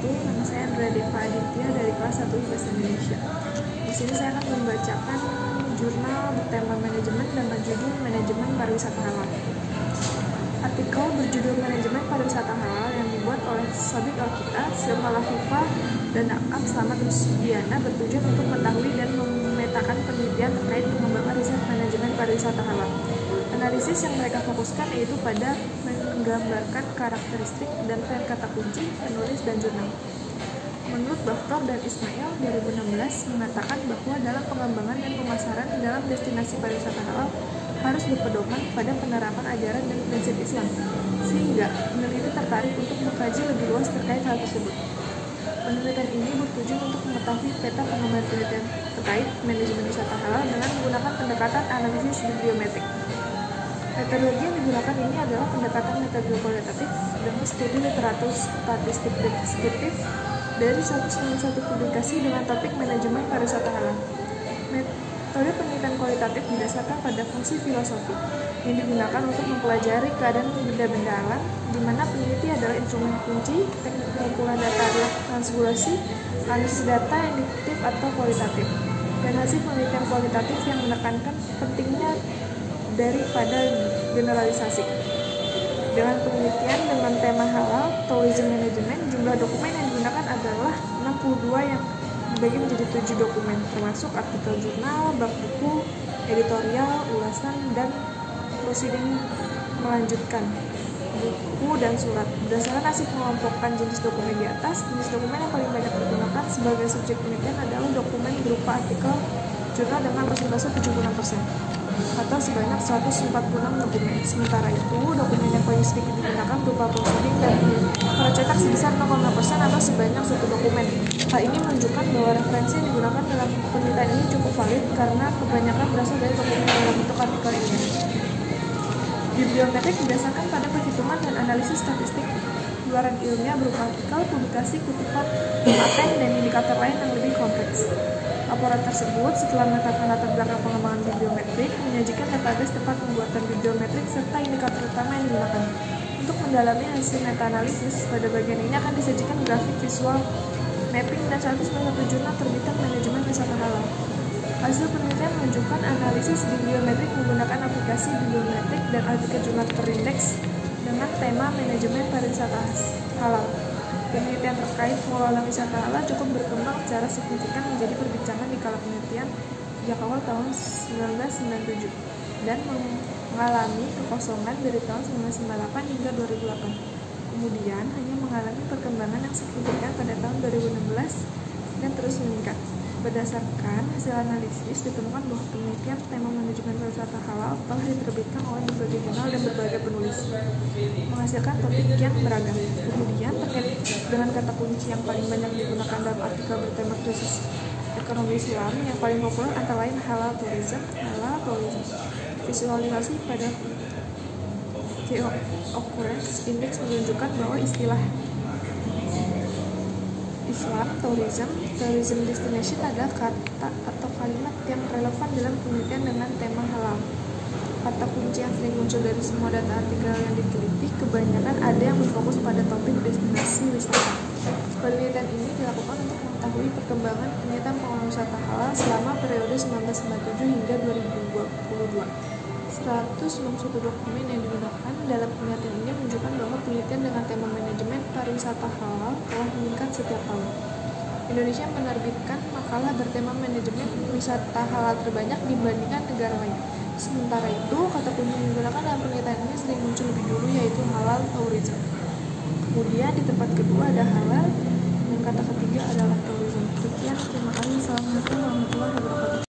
wabarakatuh. Nama saya Andrea Deva Aditya dari kelas 1 Bahasa Indonesia. Di sini saya akan membacakan jurnal bertema manajemen dengan judul Manajemen Pariwisata Halal. Artikel berjudul Manajemen Pariwisata Halal yang dibuat oleh Sabik Alkita, Silma Lafifa, dan Akam Slamet Rusdiana bertujuan untuk mengetahui dan memetakan penelitian terkait pengembangan riset manajemen pariwisata halal. Analisis yang mereka fokuskan yaitu pada menggambarkan karakteristik dan tren kata kunci, penulis, dan jurnal. Menurut Dr. dan Ismail 2016 mengatakan bahwa dalam pengembangan dan pemasaran dalam destinasi pariwisata halal harus berpedoman pada penerapan ajaran dan prinsip Islam, sehingga peneliti tertarik untuk mengkaji lebih luas terkait hal tersebut. Penelitian ini bertujuan untuk mengetahui peta pengembangan penelitian terkait manajemen wisata halal dengan menggunakan pendekatan analisis bibliometrik. Metodologi yang digunakan ini adalah pendekatan metode kualitatif dengan studi literatur statistik deskriptif dari 191 publikasi dengan topik manajemen pariwisata halal. Metode penelitian kualitatif didasarkan pada fungsi filosofi yang digunakan untuk mempelajari keadaan benda-benda alam, di mana peneliti adalah instrumen kunci. Teknik pengumpulan data adalah transbulasi, analisis data induktif atau kualitatif, dan hasil penelitian kualitatif yang menekankan pentingnya daripada generalisasi. Dengan penelitian dengan tema halal, tourism management, jumlah dokumen yang digunakan adalah 62 yang dibagi menjadi 7 dokumen, termasuk artikel jurnal, bab buku, editorial, ulasan, dan proceeding melanjutkan, buku dan surat. Berdasarkan hasil pengelompokan jenis dokumen di atas, jenis dokumen yang paling banyak digunakan sebagai subjek penelitian adalah dokumen berupa artikel jurnal dengan persentase 76%, atau sebanyak 146 dokumen. Sementara itu, dokumen yang paling sedikit digunakan berupa proceeding dan cetak sebesar 0,6% atau sebanyak 1 dokumen. Hal ini menunjukkan bahwa referensi yang digunakan dalam penelitian ini cukup valid karena kebanyakan berasal dari dokumen dalam bentuk artikel ini. Bibliometrik berdasarkan pada perhitungan dan analisis statistik luaran ilmiah berupa artikel, publikasi, kutipan, paten, dan indikator lain yang lebih kompleks. Laporan tersebut setelah menetapkan latar belakang pengembangan bibliometrik menyajikan database tempat pembuatan bibliometrik serta indikator utama yang digunakan. Untuk mendalami hasil meta-analisis, pada bagian ini akan disajikan grafik visual mapping dan 191 jurnal terbitan manajemen wisata halal. Hasil penelitian menunjukkan analisis bibliometrik menggunakan aplikasi bibliometrik dan artikel jurnal terindeks dengan tema manajemen pariwisata halal. Penelitian terkait pengelolaan wisata halal cukup berkembang secara signifikan menjadi perbincangan di kala penelitian sejak awal tahun 1997 dan mengalami kekosongan dari tahun 1998 hingga 2008. Kemudian hanya mengalami perkembangan yang signifikan pada tahun 2016 dan terus meningkat. Berdasarkan hasil analisis, ditemukan bahwa penelitian tema manajemen pariwisata halal telah diterbitkan oleh berbagai jurnal dan berbagai penulis, menghasilkan topik yang beragam. Kemudian, terkait dengan kata kunci yang paling banyak digunakan dalam artikel bertema krisis ekonomi Islam, yang paling populer antara lain halal tourism, visualisasi pada Occurrence Index menunjukkan bahwa istilah Islam, tourism destination adalah kata atau kalimat yang relevan dalam penelitian dengan tema halal. Kata kunci yang sering muncul dari semua data artikel yang diteliti, kebanyakan ada yang berfokus pada topik destinasi wisata. Penelitian ini dilakukan untuk mengetahui perkembangan penelitian pengelolaan wisata halal selama periode 1997 hingga 2022. 191 dokumen yang digunakan dalam penelitian ini menunjukkan bahwa penelitian dengan tema manajemen pariwisata halal telah meningkat setiap tahun. Indonesia menerbitkan makalah bertema manajemen wisata halal terbanyak dibandingkan negara lain. Sementara itu, kata kunci yang digunakan dalam penelitian ini sering muncul lebih dulu, yaitu halal tourism. Kemudian di tempat kedua